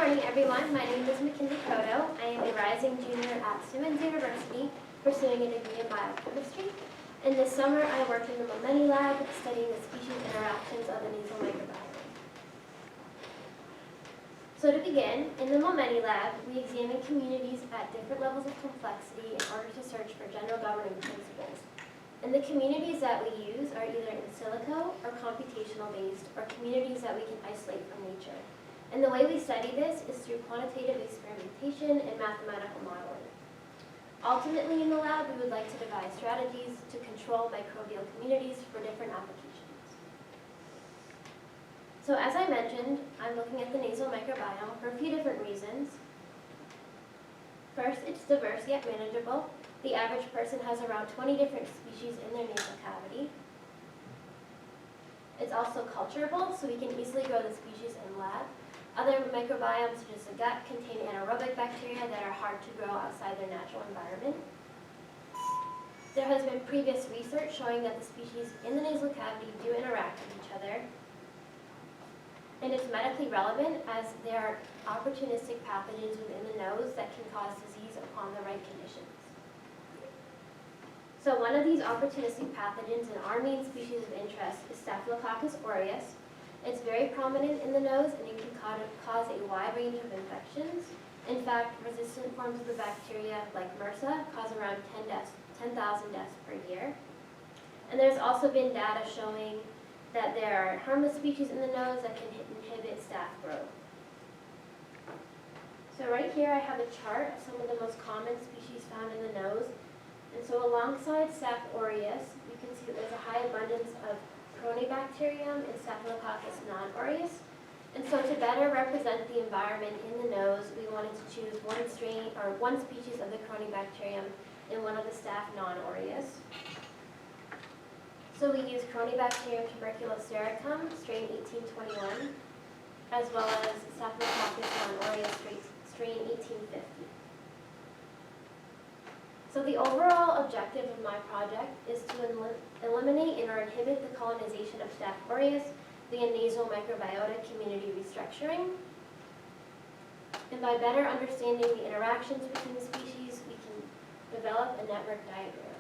morning, everyone. My name is McKinley Ceoteau. I am a rising junior at Simmons University pursuing a degree in biochemistry. And this summer, I worked in the McKinley lab studying the species interactions of the nasal microbiome. So to begin, in the McKinley lab, we examine communities at different levels of complexity in order to search for general governing principles. And the communities that we use are either in silico or computational based, or communities that we can isolate from nature. And the way we study this is through quantitative experimentation and mathematical modeling. Ultimately in the lab, we would like to devise strategies to control microbial communities for different applications. So as I mentioned, I'm looking at the nasal microbiome for a few different reasons. First, it's diverse yet manageable. The average person has around 20 different species in their nasal cavity. It's also culturable, so we can easily grow the species in lab. Other microbiomes, such as the gut, contain anaerobic bacteria that are hard to grow outside their natural environment. There has been previous research showing that the species in the nasal cavity do interact with each other. And it's medically relevant as there are opportunistic pathogens within the nose that can cause disease upon the right conditions. So one of these opportunistic pathogens in our main species of interest is Staphylococcus aureus. It's very prominent in the nose and it can cause a wide range of infections. In fact, resistant forms of the bacteria like MRSA cause around 10,000 deaths per year. And there's also been data showing that there are harmless species in the nose that can inhibit staph growth. So right here I have a chart of some of the most common species found in the nose. And so alongside Staph aureus, you can see that there's a high abundance of Corynebacterium and Staphylococcus non-aureus. And so to better represent the environment in the nose, we wanted to choose one species of the Corynebacterium and one of the Staph non-aureus. So we use Corynebacterium tuberculosericum, strain 1821, as well as Staphylococcus non-aureus, strain 1850. So the overall objective of my project is to eliminate or inhibit the colonization of Staph aureus via nasal microbiota community restructuring. And by better understanding the interactions between the species, we can develop a network diagram.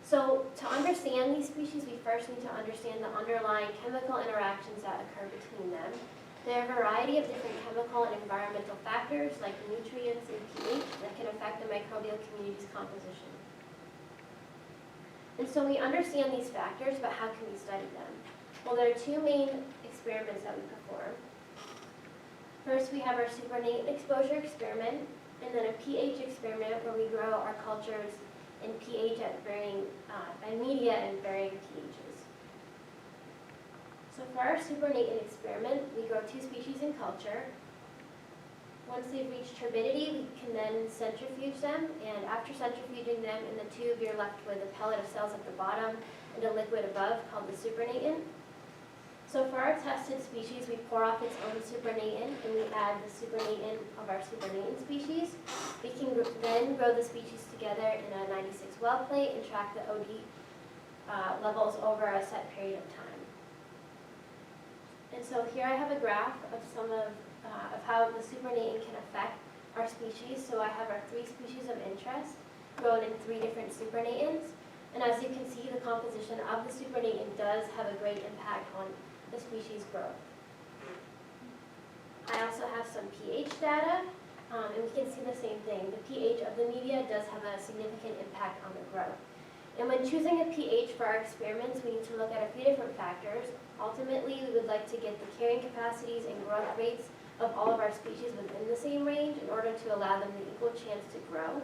So to understand these species, we first need to understand the underlying chemical interactions that occur between them. There are a variety of different chemical and environmental factors like nutrients and pH that can affect the microbial community's composition. And so we understand these factors, but how can we study them? Well, there are two main experiments that we perform. First, we have our supernatant exposure experiment, and then a pH experiment where we grow our cultures in pH at varying, and media and varying pHs. So for our supernatant experiment, we grow two species in culture. Once they've reached turbidity, we can then centrifuge them, and after centrifuging them in the tube, you're left with a pellet of cells at the bottom and a liquid above called the supernatant. So for our tested species, we pour off its own supernatant, and we add the supernatant of our supernatant species. We can then grow the species together in a 96 well plate and track the OD levels over a set period of time. And so here I have a graph of some of how the supernatant can affect our species. So I have our three species of interest grown in three different supernatants. And as you can see, the composition of the supernatant does have a great impact on the species growth. I also have some pH data, and we can see the same thing. The pH of the media does have a significant impact on the growth. And when choosing a pH for our experiments, we need to look at a few different factors. Ultimately, we would like to get the carrying capacities and growth rates of all of our species within the same range in order to allow them the equal chance to grow.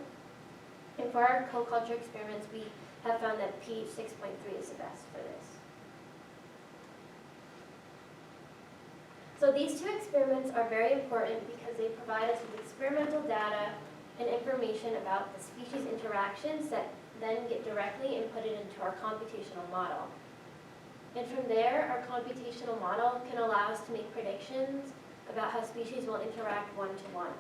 And for our co-culture experiments, we have found that pH 6.3 is the best for this. So these two experiments are very important because they provide us with experimental data and information about the species interactions that then get directly inputted into our computational model. And from there, our computational model can allow us to make predictions about how species will interact one-to-one.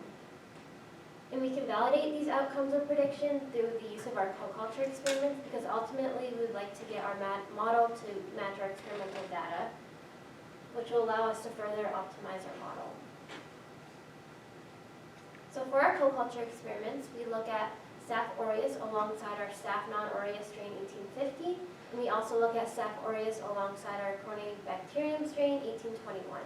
And we can validate these outcomes of prediction through the use of our co-culture experiments because ultimately we would like to get our model to match our experimental data. which will allow us to further optimize our model. So for our co-culture experiments, we look at Staph aureus alongside our Staph non-aureus strain 1850, and we also look at Staph aureus alongside our Corynebacterium strain 1821.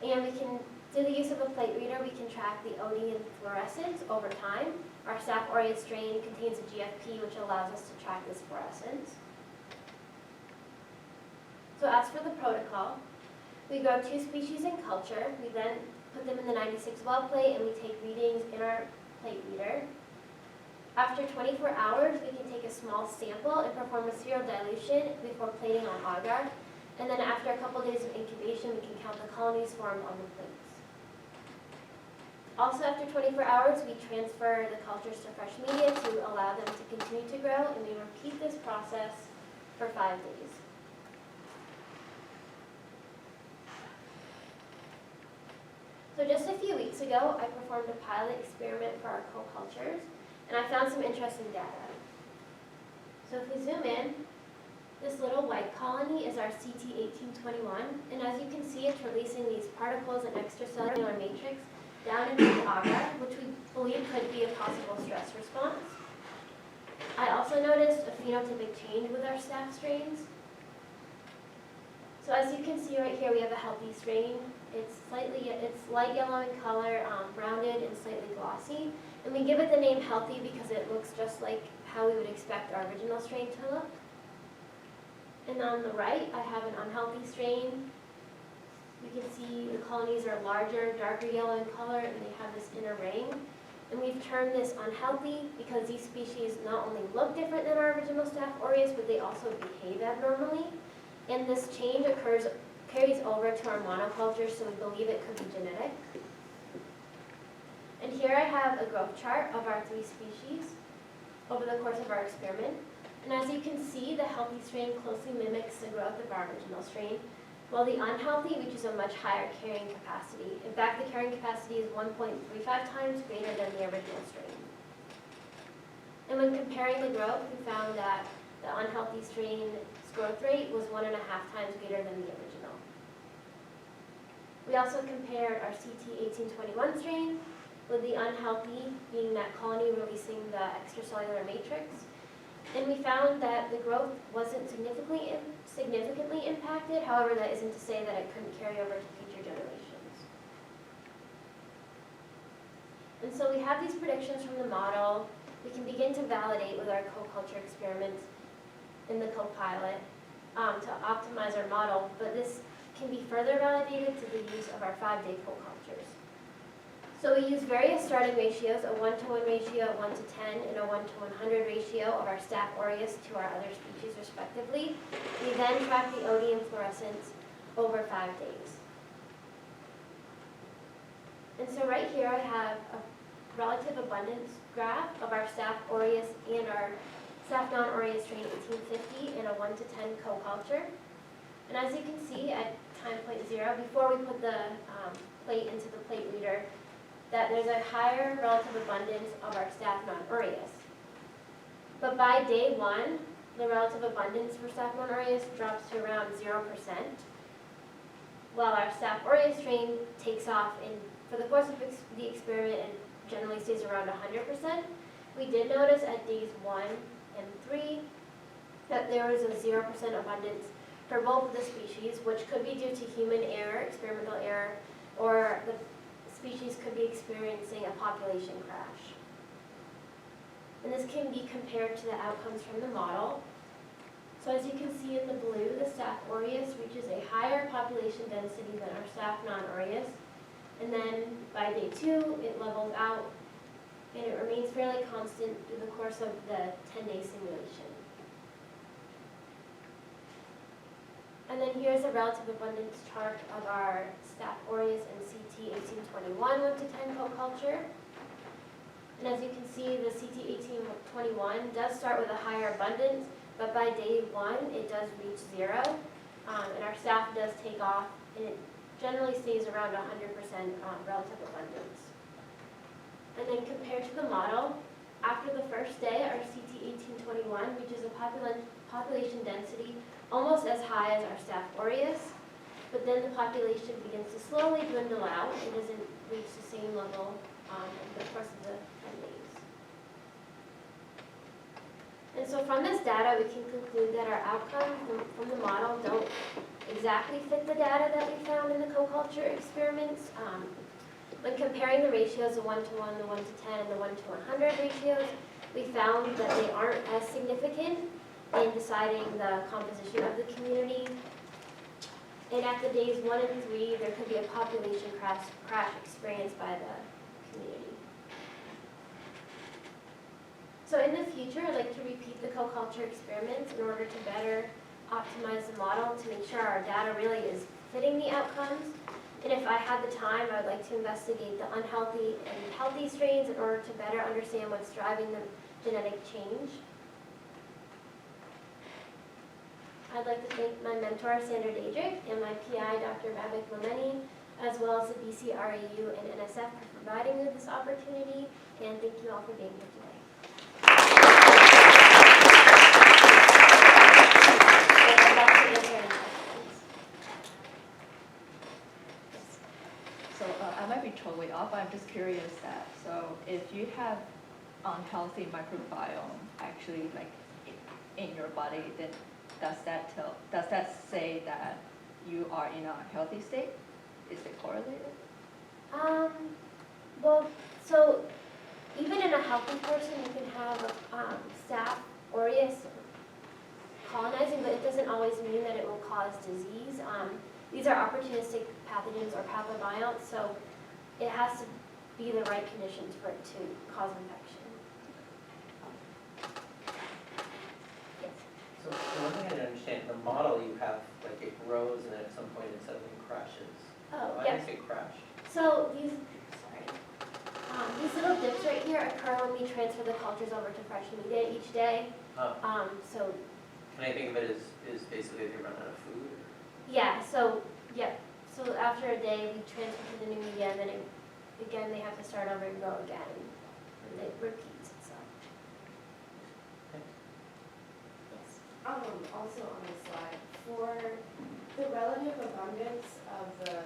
And we can, through the use of a plate reader, we can track the OD and fluorescence over time. Our Staph aureus strain contains a GFP, which allows us to track this fluorescence. So as for the protocol, we grow 2 species in culture. We then put them in the 96 well plate, and we take readings in our plate reader. After 24 hours, we can take a small sample and perform a serial dilution before plating on agar. And then after a couple days of incubation, we can count the colonies formed on the plates. Also, after 24 hours, we transfer the cultures to fresh media to allow them to continue to grow, and we repeat this process for 5 days. So just a few weeks ago, I performed a pilot experiment for our co-cultures, and I found some interesting data. So if we zoom in, this little white colony is our CT1821, and as you can see, it's releasing these particles and extracellular matrix down into the agar, which we believe could be a possible stress response. I also noticed a phenotypic change with our Staph strains. So as you can see right here, we have a healthy strain. It's light yellow in color, rounded and slightly glossy. And we give it the name healthy because it looks just like how we would expect our original strain to look. And on the right, I have an unhealthy strain. You can see the colonies are larger, darker yellow in color, and they have this inner ring. And we've termed this unhealthy because these species not only look different than our original Staph aureus, but they also behave abnormally. And this change carries over to our monoculture, so we believe it could be genetic. And here I have a growth chart of our 3 species over the course of our experiment. And as you can see, the healthy strain closely mimics the growth of our original strain, while the unhealthy reaches a much higher carrying capacity. In fact, the carrying capacity is 1.35 times greater than the original strain. And when comparing the growth, we found that the unhealthy strain's growth rate was 1.5 times greater than the original. We also compared our CT1821 strain with the unhealthy, being that colony releasing the extracellular matrix. And we found that the growth wasn't significantly impacted. However, that isn't to say that it couldn't carry over to future generations. And so we have these predictions from the model. We can begin to validate with our co-culture experiments in the co-pilot to optimize our model, but this can be further validated through the use of our 5-day co-cultures. So we use various starting ratios, a 1-to-1 ratio, a 1-to-10, and a 1-to-100 ratio of our Staph aureus to our other species respectively. We then track the OD and fluorescence over 5 days. And so right here I have a relative abundance graph of our Staph aureus and our Staph non-aureus strain 1850 in a 1-to-10 co-culture. And as you can see at time point 0, before we put the plate into the plate reader, that there's a higher relative abundance of our Staph non-aureus. But by day 1, the relative abundance for Staph non-aureus drops to around 0%, while our Staph aureus strain takes off for the course of the experiment and generally stays around 100%. We did notice at days 1 and 3 that there was a 0% abundance for both of the species, which could be due to human error, experimental error, or the species could be experiencing a population crash. And this can be compared to the outcomes from the model. So as you can see in the blue, the Staph aureus reaches a higher population density than our Staph non-aureus. And then by day 2, it levels out and it remains fairly constant through the course of the 10-day simulation. And then here's a relative abundance chart of our Staph aureus and CT1821 1-to-10 co-culture. And as you can see, the CT1821 does start with a higher abundance, but by day 1, it does reach 0. And our Staph does take off, and it generally stays around 100% relative abundance. And then compared to the model, after the first day, our CT1821 reaches a population density almost as high as our Staph aureus, but then the population begins to slowly dwindle out. It doesn't reach the same level over the course of the 10 days. And so from this data, we can conclude that our outcomes from the model don't exactly fit the data that we found in the co-culture experiments. When comparing the ratios, the 1 to 1, the 1 to 10, and the 1 to 100 ratios, we found that they aren't as significant in deciding the composition of the community. And at the days 1 and 3, there could be a population crash experienced by the community. So in the future, I'd like to repeat the co-culture experiments in order to better optimize the model to make sure our data really is fitting the outcomes. And if I had the time, I would like to investigate the unhealthy and healthy strains in order to better understand what's driving the genetic change. I'd like to thank my mentor, Sandra Dadrick, and my PI, Dr. Babak Momeni, as well as the BCRAU and NSF for providing me with this opportunity, and thank you all for being here today. I'd like to answer any questions. So I might be totally off. I'm just curious that, so if you have unhealthy microbiome actually like in your body, then does that say that you are in a healthy state? Is it correlated? Well, so even in a healthy person, you can have Staph aureus colonizing, but it doesn't always mean that it will cause disease. These are opportunistic pathogens or pathobionts, so it has to be the right conditions for it to cause infection. Yes. So one thing I didn't understand, in the model you have, like it grows and then at some point it suddenly crashes. Oh, Why yeah. does it crash? So these little dips right here occur when we transfer the cultures over to fresh media each day. So Can I think of it as basically they run out of food? yeah, so after a day we transfer to the new media, and then again they have to start over and go again, and it repeats itself. Thanks. Yes. Also on the slide, for the relative abundance of the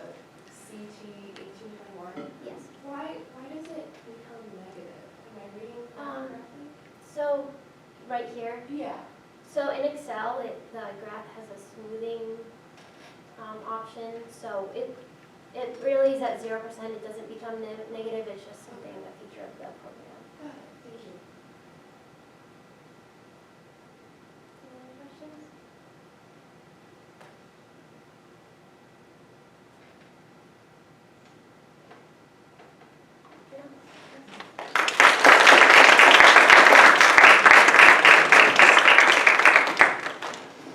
CG1821, Yes. why does it become negative? Am I reading that correctly? So right here. Yeah. So in Excel, the graph has a smoothing option. So it really is at 0%. It doesn't become negative. It's just something, a feature of the program. Got it. Thank you.